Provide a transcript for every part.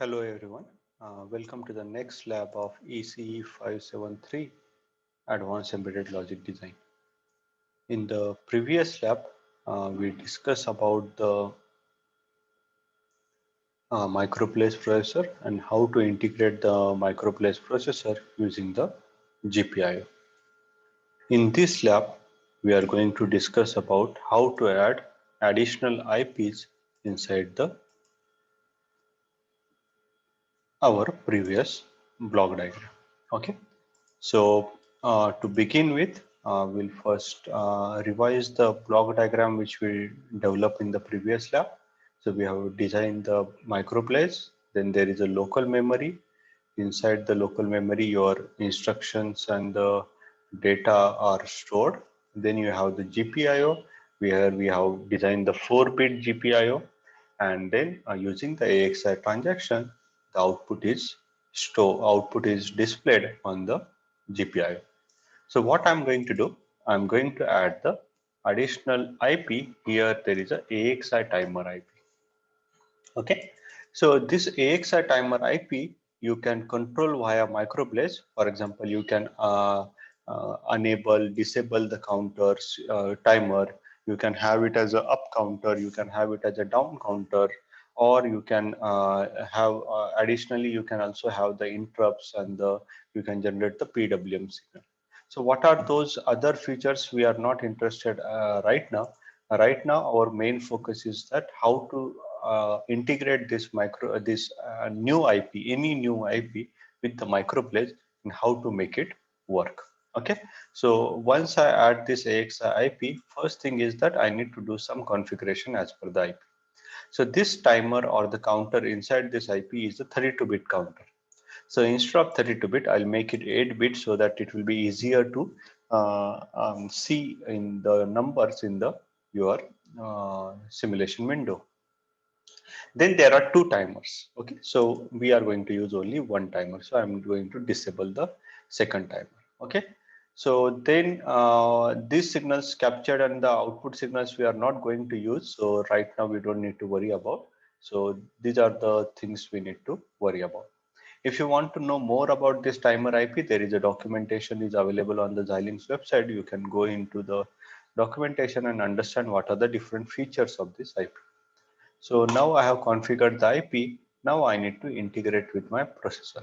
Hello everyone, welcome to the next lab of ECE 573 Advanced Embedded Logic Design. In the previous lab, we discussed about the microplace processor and how to integrate the microplace processor using the GPIO. In this lab, we are going to discuss about how to add additional IPs inside the our previous block diagram. Okay. So to begin with, we'll first revise the block diagram which we developed in the previous lab. So we have designed the microplace, then there is a local memory. Inside the local memory, your instructions and the data are stored. Then you have the GPIO, where we have designed the 4-bit GPIO, and then using the AXI transaction, the output is displayed on the GPIO. So what I'm going to do, I'm going to add the additional IP. Here there is a AXI timer IP. Okay, so this AXI timer IP you can control via microplace. For example, you can enable, disable the counters timer. You can have it as a up counter. You can have it as a down counter, or you can have additionally you can also have the interrupts and the you can generate the PWM signal. So what are those other features we are not interested right now? Right now, our main focus is that how to integrate this new IP, any new IP with the microplace and how to make it work. Okay, so once I add this AXI IP, first thing is that I need to do some configuration as per the IP. So this timer or the counter inside this IP is a 32-bit counter. So instead of 32-bit, I'll make it 8-bit so that it will be easier to see in the numbers in the your simulation window. Then there are two timers. Okay, so we are going to use only one timer. So I'm going to disable the second timer. Okay, so then these signals captured and the output signals we are not going to use. So right now we don't need to worry about. So these are the things we need to worry about. If you want to know more about this timer IP, there is a documentation is available on the Xilinx website. You can go into the documentation and understand what are the different features of this IP. So now I have configured the IP. Now I need to integrate with my processor.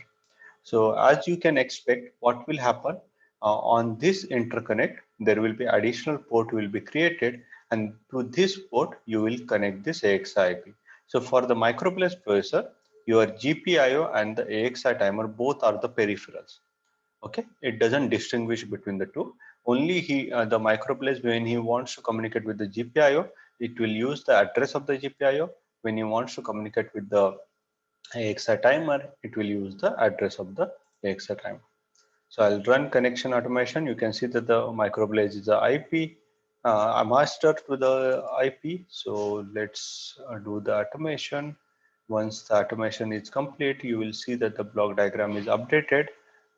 So as you can expect, what will happen on this interconnect, there will be additional port will be created, and to this port you will connect this AXI IP. So for the microplace processor, your GPIO and the AXI timer both are the peripherals. Okay, it doesn't distinguish between the two. Only the microplace, when he wants to communicate with the GPIO, it will use the address of the GPIO. When he wants to communicate with the AXI timer, it will use the address of the AXI timer. So I'll run connection automation. You can see that the microplace is the IP, a master to the IP. So let's do the automation. Once the automation is complete, you will see that the block diagram is updated,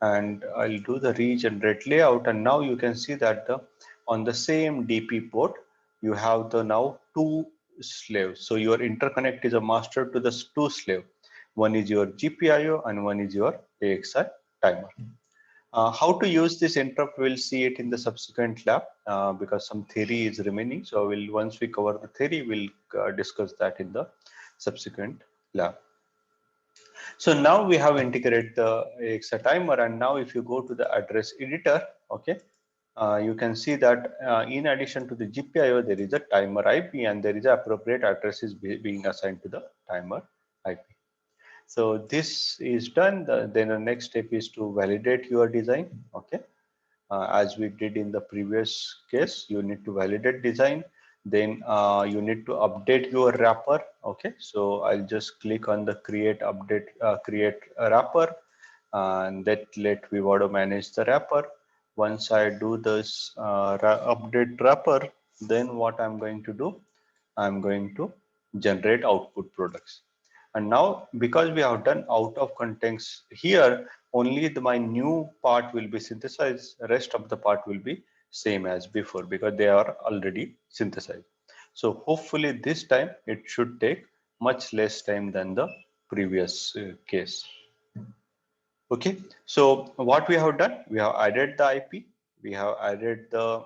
and I'll do the regenerate layout. And now you can see that on the same DP port, you have the now two slaves. So your interconnect is a master to the two slave. One is your GPIO and one is your AXI timer. How to use this interrupt, we'll see it in the subsequent lab because some theory is remaining. So once we cover the theory, we'll discuss that in the subsequent lab. So now we have integrated the AXI timer, and now if you go to the address editor, okay, you can see that in addition to the GPIO, there is a timer IP, and there is an appropriate address is being assigned to the timer IP. So this is done. Then the next step is to validate your design. Okay, as we did in the previous case, you need to validate design. Then you need to update your wrapper. Okay, so I'll just click on the create update, create a wrapper, and that let Vivado manage the wrapper. Once I do this update wrapper, then what I'm going to do, I'm going to generate output products. And now because we have done out of context here, only my new part will be synthesized, the rest of the part will be same as before because they are already synthesized. So hopefully this time it should take much less time than the previous case. Okay, so what we have done, we have added the IP, we have added the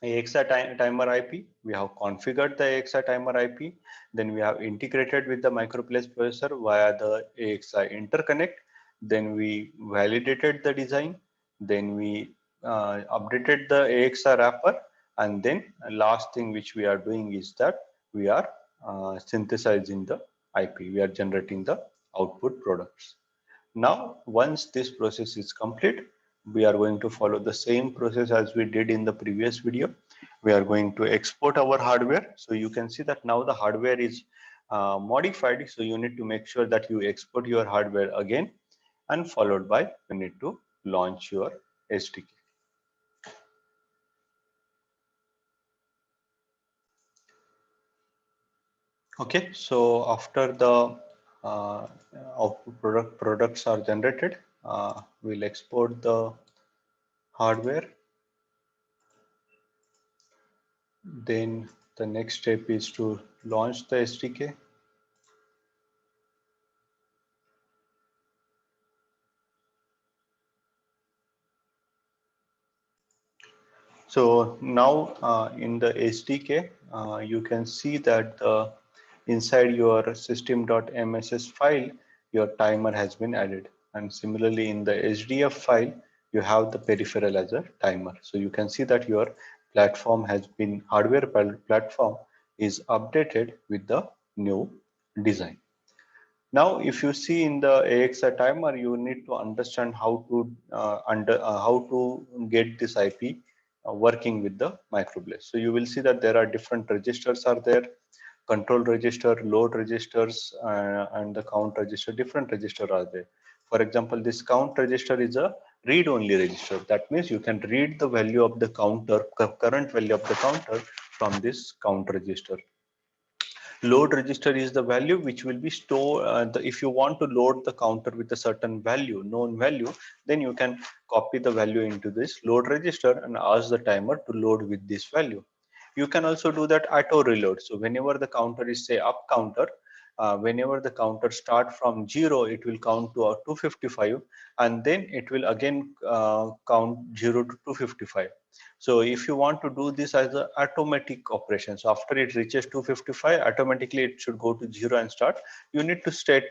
AXI timer IP, we have configured the AXI timer IP, then we have integrated with the microplace processor via the AXI interconnect, then we validated the design, then we updated the AXI wrapper, and then last thing which we are doing is that we are synthesizing the IP, we are generating the output products. Now, once this process is complete, we are going to follow the same process as we did in the previous video. We are going to export our hardware. So you can see that now the hardware is modified. So you need to make sure that you export your hardware again, and followed by you need to launch your SDK. Okay, so after the output products are generated, we'll export the hardware. Then the next step is to launch the SDK. So now in the SDK, you can see that inside your system.mss file, your timer has been added. And similarly in the SDF file, you have the peripheral as a timer. So you can see that your platform has been, hardware platform is updated with the new design. Now, if you see in the AXI timer, you need to understand how to how to get this IP working with the microplace. So you will see that there are different registers are there, control register, load registers, and the count register. Different register are there. For example, this count register is a read-only register. That means you can read the value of the counter, current value of the counter from this count register. Load register is the value which will be stored. If you want to load the counter with a certain value, known value, then you can copy the value into this load register and ask the timer to load with this value. You can also do that auto reload. So whenever the counter is say up counter, whenever the counter start from 0, it will count to 255, and then it will again count 0 to 255. So if you want to do this as an automatic operation, so after it reaches 255, automatically it should go to 0 and start. You need to set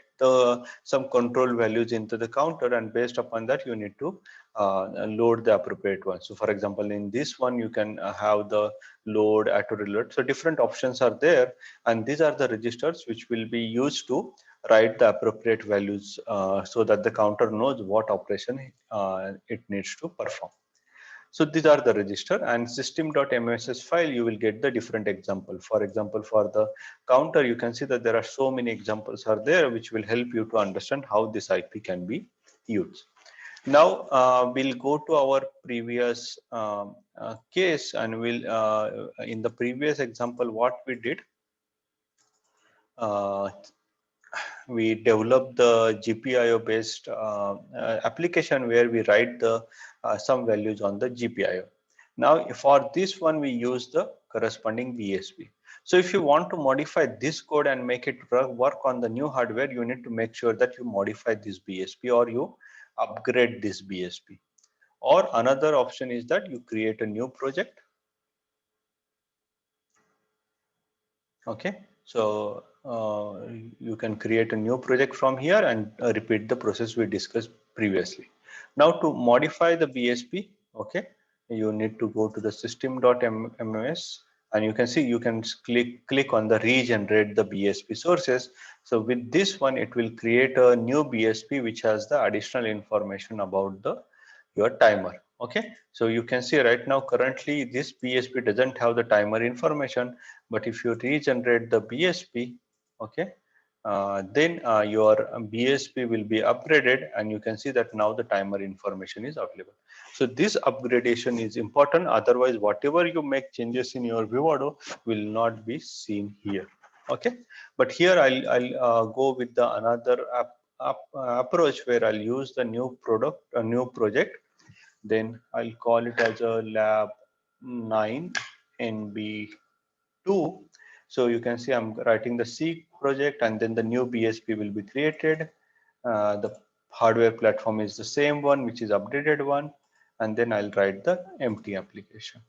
some control values into the counter, and based upon that you need to load the appropriate one. So for example, in this one you can have the load, auto reload. So different options are there, and these are the registers which will be used to write the appropriate values so that the counter knows what operation it needs to perform. So these are the register, and system.mss file, you will get the different example. For example, for the counter, you can see that there are so many examples are there which will help you to understand how this IP can be used. Now we'll go to our previous case, and we'll in the previous example what we did, uh, we developed the GPIO based application where we write the some values on the GPIO. Now for this one we use the corresponding BSP. So if you want to modify this code and make it work on the new hardware, you need to make sure that you modify this BSP or you upgrade this BSP. Or another option is that you create a new project. Okay, so you can create a new project from here and repeat the process we discussed previously. Now to modify the BSP, okay, you need to go to the system.ms, and you can see you can click on the regenerate the BSP sources. So with this one, it will create a new BSP which has the additional information about the your timer. Okay, so you can see right now currently this BSP doesn't have the timer information, but if you regenerate the BSP, okay, then your BSP will be upgraded, and you can see that now the timer information is available. So this upgradation is important, otherwise whatever you make changes in your Vivado will not be seen here. Okay, but here I'll go with the another approach where I'll use the new new project. Then I'll call it as a lab 9 NB2. So you can see I'm writing the C project, and then the new BSP will be created. The hardware platform is the same one, which is updated one, and then I'll write the empty application.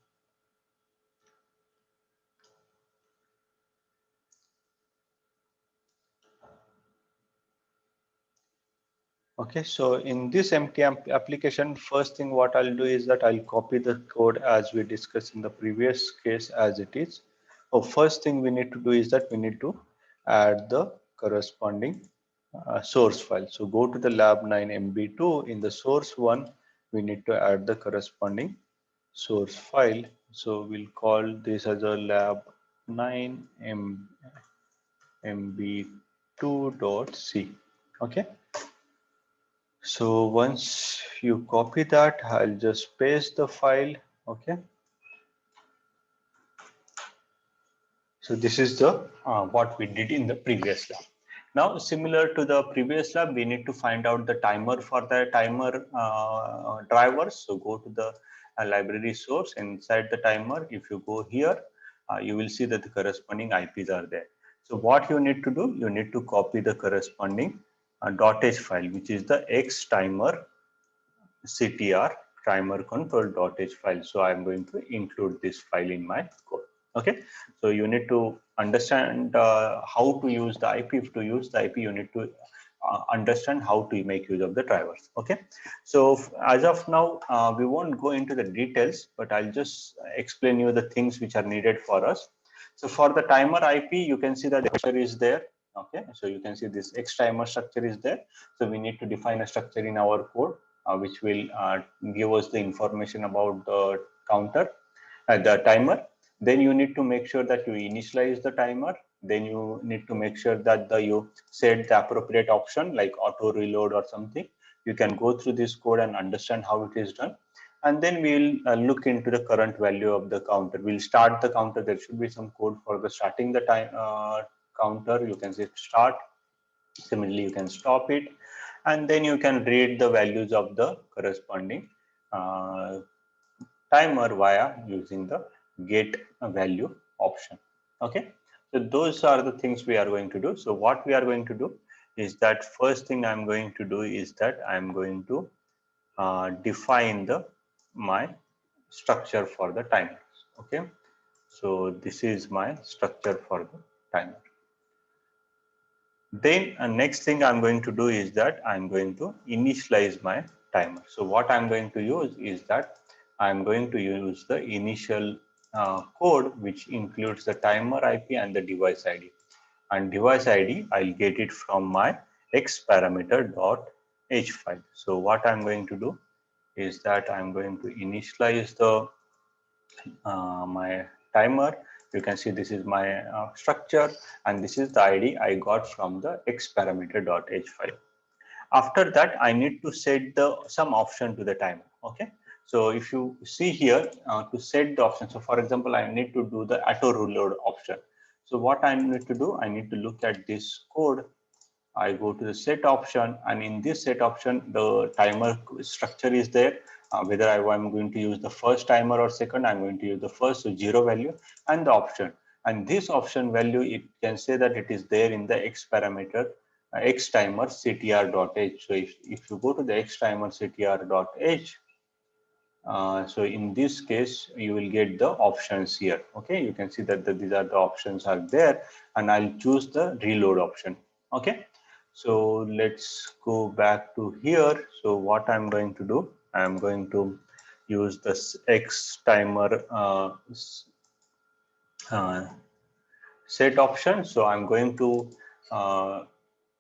Okay, so in this empty application, first thing what I'll do is that I'll copy the code as we discussed in the previous case as it is. So first thing we need to do is that we need to add the corresponding source file. So go to the lab9 MB2. In the source one, we need to add the corresponding source file. So we'll call this as a lab9 mb2.c. Okay. So once you copy that, I'll just paste the file. Okay. So this is the what we did in the previous lab. Now, similar to the previous lab, we need to find out the timer for the timer drivers. So go to the library source. Inside the timer, if you go here, you will see that the corresponding IPs are there. So what you need to do, you need to copy the corresponding .h file, which is the X timer CTR timer control.h file. So I'm going to include this file in my code. Okay, so you need to understand how to use the IP. To use the IP, you need to understand how to make use of the drivers. Okay, so as of now, we won't go into the details, but I'll just explain you the things which are needed for us. So for the timer IP, you can see that the structure is there. Okay, so you can see this X timer structure is there. So we need to define a structure in our code which will give us the information about the counter, the timer. Then you need to make sure that you initialize the timer. Then you need to make sure that you set the appropriate option like auto reload or something. You can go through this code and understand how it is done. And then we'll look into the current value of the counter. We'll start the counter. There should be some code for the starting the time counter. You can say start. Similarly, you can stop it, and then you can read the values of the corresponding timer via using the get value option. Okay, so those are the things we are going to do. So what we are going to do is that first thing I'm going to do is that I'm going to define the my structure for the timers. Okay, so this is my structure for the timer. Then next thing I'm going to do is that I'm going to initialize my timer. So what I'm going to use is that I'm going to use the initial code which includes the timer IP and the device ID. And device ID, I'll get it from my x parameter.h file. So what I'm going to do is that I'm going to initialize the my timer. You can see this is my structure, and this is the ID I got from the x parameter.h file. After that, I need to set the some option to the timer. Okay, so if you see here to set the option, so for example, I need to do the auto reload option. So what I need to do, I need to look at this code. I go to the set option, and in this set option, the timer structure is there. Whether I'm going to use the first timer or second, I'm going to use the first, so 0 value, and the option. And this option value, it can say that it is there in the x parameter, x timer ctr.h. So if you go to the x timer ctr.h, so in this case, you will get the options here. Okay, you can see that these are the options are there, and I'll choose the reload option. Okay, so let's go back to here. So what I'm going to do, I'm going to use this X timer set option. So I'm going to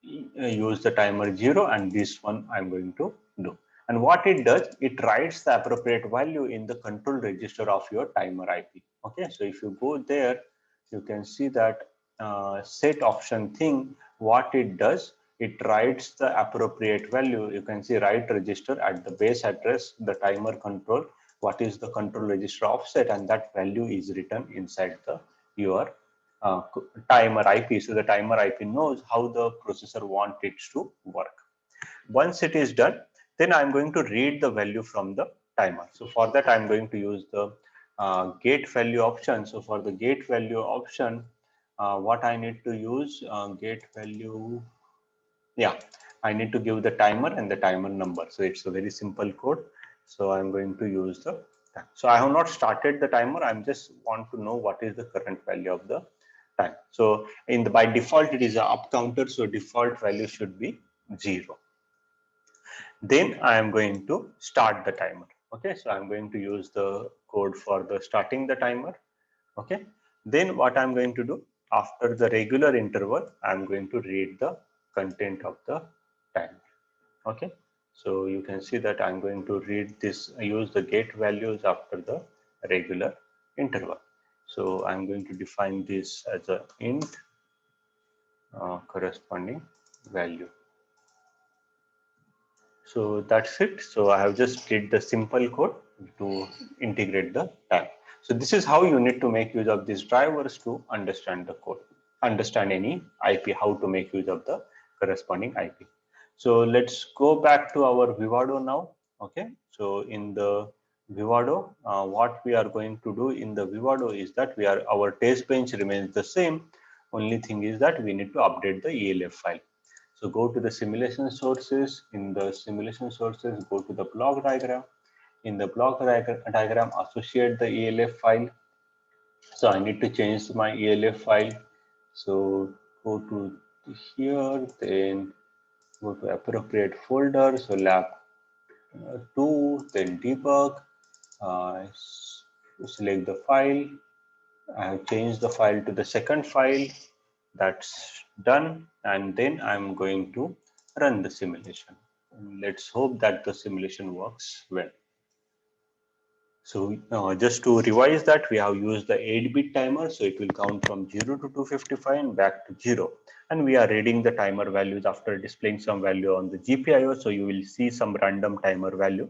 use the timer 0, and this one I'm going to do. And what it does, it writes the appropriate value in the control register of your timer IP. Okay, so if you go there, you can see that set option thing, what it does, it writes the appropriate value. You can see write register at the base address, the timer control, what is the control register offset, and that value is written inside the your timer IP. So the timer IP knows how the processor wants it to work. Once it is done, then I'm going to read the value from the timer. So for that, I'm going to use the get value option. So for the get value option, what I need to use, get value. Yeah, I need to give the timer and the timer number. So it's a very simple code. So I'm going to use the time. So I have not started the timer. I'm just want to know what is the current value of the time. So in the by default, it is a up counter. So default value should be 0. Then I am going to start the timer. Okay, so I'm going to use the code for the starting the timer. Okay, then what I'm going to do, after the regular interval, I'm going to read the content of the timer. Okay, so you can see that I'm going to read this, use the get values after the regular interval. So I'm going to define this as a int corresponding value. So that's it. So I have just did the simple code to integrate the time. So this is how you need to make use of these drivers to understand the code, understand any IP, how to make use of the corresponding IP. So let's go back to our Vivado now. Okay. So in the Vivado, what we are going to do in the Vivado is that our test bench remains the same. Only thing is that we need to update the ELF file. So go to the simulation sources. In the simulation sources, go to the block diagram. In the block diagram, associate the ELF file. So I need to change my ELF file. So go to here, then go to appropriate folder. So lab 2, then debug. Select the file. I have changed the file to the second file. That's done, and then I'm going to run the simulation. Let's hope that the simulation works well. So just to revise that, we have used the 8-bit timer, so it will count from 0 to 255 and back to 0. And we are reading the timer values after displaying some value on the GPIO, so you will see some random timer value.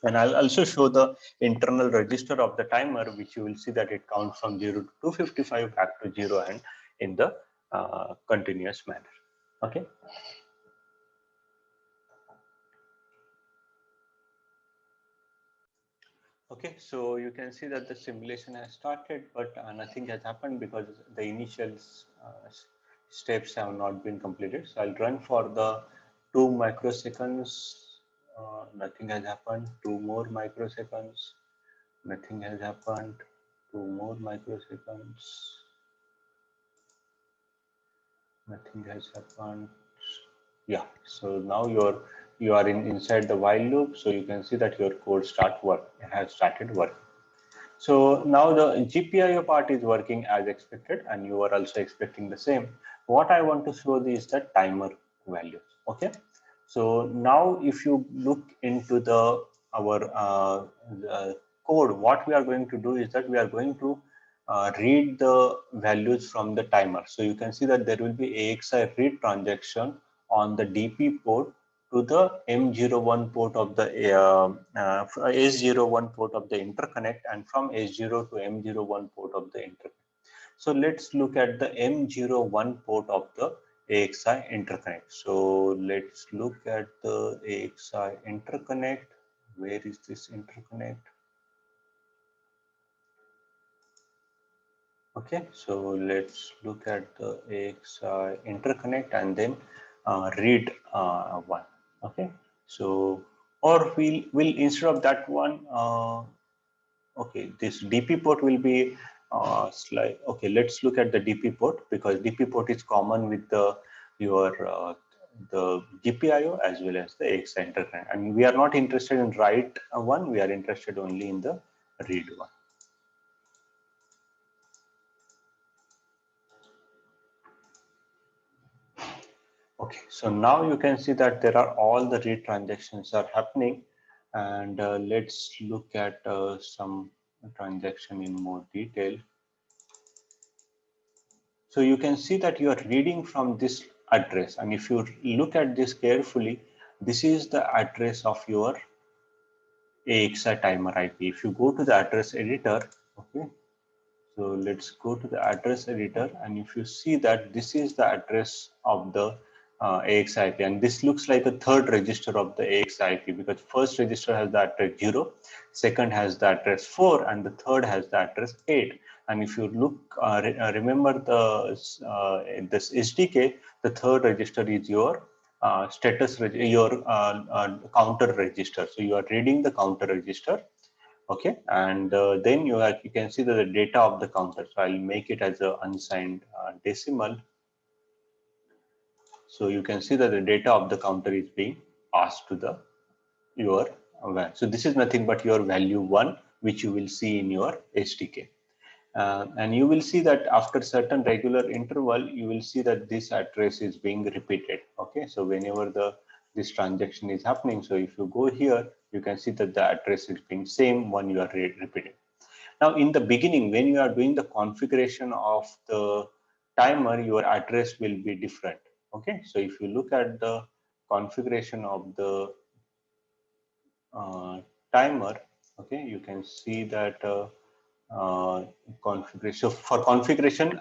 And I'll also show the internal register of the timer, which you will see that it counts from 0 to 255 back to 0 and in the continuous manner. Okay. Okay, so you can see that the simulation has started, but nothing has happened because the initial steps have not been completed. So I'll run for the 2 microseconds. Nothing has happened. 2 more microseconds. Nothing has happened. 2 more microseconds. Nothing has happened. Yeah, so now you are inside the while loop, so you can see that your code has started working. So now the GPIO part is working as expected, and you are also expecting the same. What I want to show is the timer values. Okay, so now if you look into the our code, what we are going to do is that we are going to read the values from the timer. So you can see that there will be AXI read transaction on the DP port to the M01 port of the S01 port of the interconnect, and from S0 to M01 port of the interconnect. So let's look at the M01 port of the AXI interconnect. So let's look at the AXI interconnect. Where is this interconnect? Okay, so let's look at the AXI interconnect and then read one. Okay, so or we'll instead of that one, okay, this DP port will be okay, let's look at the DP port, because DP port is common with the the GPIO as well as the AXI interconnect. I mean, we are not interested in write one, we are interested only in the read one. Okay, so now you can see that there are all the read transactions are happening, and let's look at some transaction in more detail. So you can see that you are reading from this address, and if you look at this carefully, this is the address of your AXI timer IP. If you go to the address editor, okay, so let's go to the address editor, and if you see that this is the address of the AXI IP, and this looks like a third register of the AXI IP, because first register has the address 0, second has the address 4, and the third has the address 8. And if you look, remember this SDK, the third register is your counter register. So you are reading the counter register, okay, and then you can see the data of the counter. So I'll make it as a unsigned decimal. So you can see that the data of the counter is being passed to the your value. So this is nothing but your value 1, which you will see in your SDK. And you will see that after certain regular interval, you will see that this address is being repeated. Okay, so whenever this transaction is happening, so if you go here, you can see that the address is being same one you are repeating. Now, in the beginning, when you are doing the configuration of the timer, your address will be different. Okay, so if you look at the configuration of the timer, okay, you can see that configuration. So for configuration,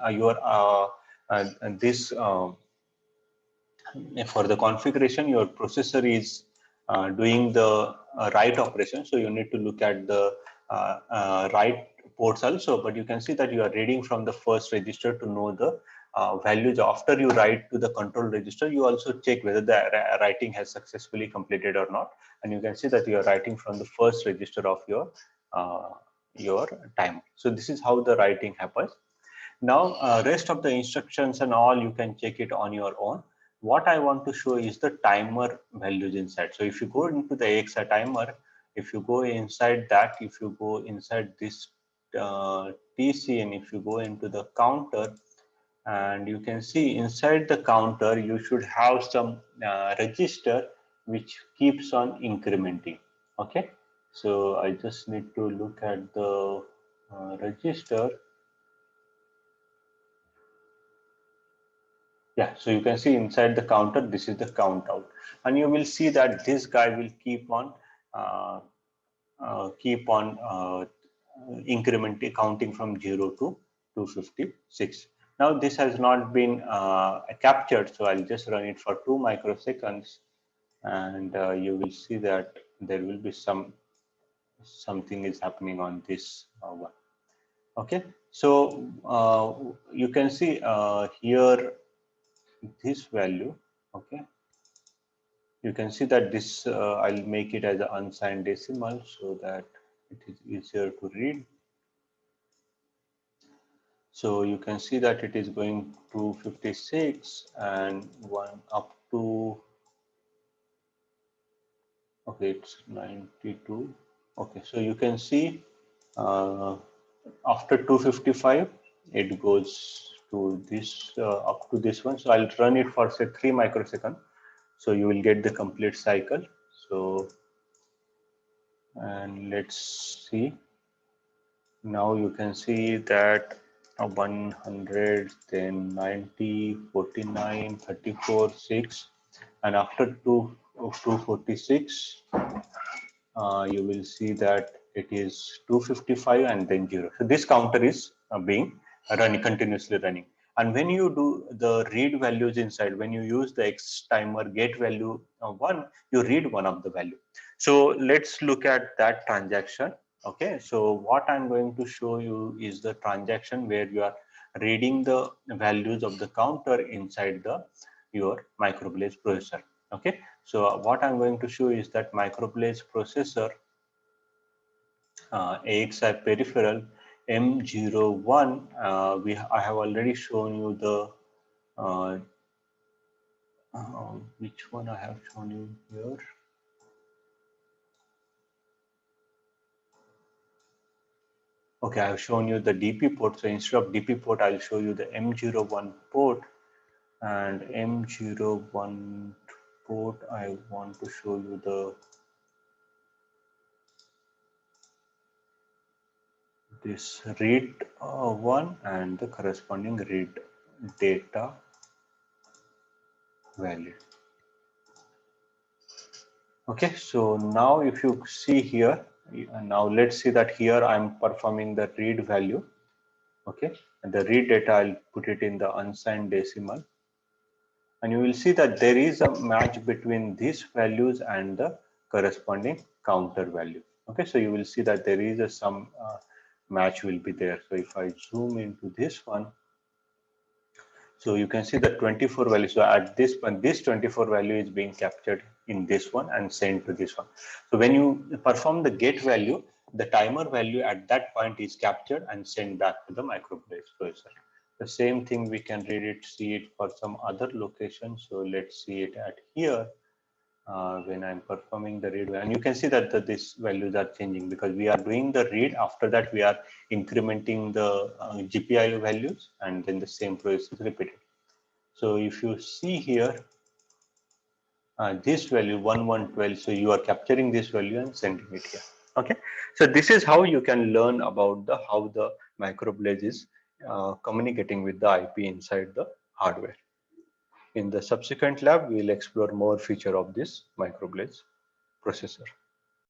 this for the configuration, your processor is doing the write operation. So you need to look at the write ports also, but you can see that you are reading from the first register to know the values. After you write to the control register, you also check whether the writing has successfully completed or not. And you can see that you are writing from the first register of your time. So this is how the writing happens. Now, rest of the instructions and all, you can check it on your own. What I want to show is the timer values inside. So if you go into the AXI timer, if you go inside that, if you go inside this TC, and if you go into the counter, and you can see inside the counter, you should have some register which keeps on incrementing. Okay, so I just need to look at the register. Yeah, so you can see inside the counter, this is the count out, and you will see that this guy will keep on uh, incrementing, counting from 0 to 256. Now this has not been captured, so I'll just run it for 2 microseconds, and you will see that there will be something is happening on this one. Okay, so you can see here this value. Okay, you can see that this I'll make it as an unsigned decimal so that it is easier to read. So you can see that it is going to 56 and one up to, okay, it's 92. Okay, so you can see uh, after 255 it goes to this up to this one. So I'll run it for say 3 microseconds, so you will get the complete cycle. So, and let's see. Now you can see that 100, then 90, 49, 34, 6, and after 246, you will see that it is 255 and then 0. So this counter is being running, continuously running. And when you do the read values inside, when you use the X timer get value 1, you read one of the value. So let's look at that transaction. Okay, so what I'm going to show you is the transaction where you are reading the values of the counter inside the your microblaze processor. Okay, so what I'm going to show is that microblaze processor AXI peripheral M01. I have already shown you the uh, which one I have shown you here. Okay, I have shown you the DP port. So instead of DP port, I'll show you the M01 port, and M01 port. I want to show you the this read one and the corresponding read data value. Okay, so now if you see here, now let's see that here I'm performing the read value. Okay, and the read data, I'll put it in the unsigned decimal, and you will see that there is a match between these values and the corresponding counter value. Okay, so you will see that there is some match will be there. So if I zoom into this one, so you can see the 24 value. So at this point, this 24 value is being captured in this one and sent to this one. So when you perform the get value, the timer value at that point is captured and sent back to the microBlaze processor. The same thing we can read it, see it for some other location. So let's see it at here. When I'm performing the read, and you can see that these values are changing because we are doing the read. After that, we are incrementing the GPIO values, and then the same process is repeated. So if you see here, this value 1112, so you are capturing this value and sending it here. Okay, so this is how you can learn about the how the microBlaze is communicating with the IP inside the hardware. In the subsequent lab, we will explore more feature of this microBlaze processor.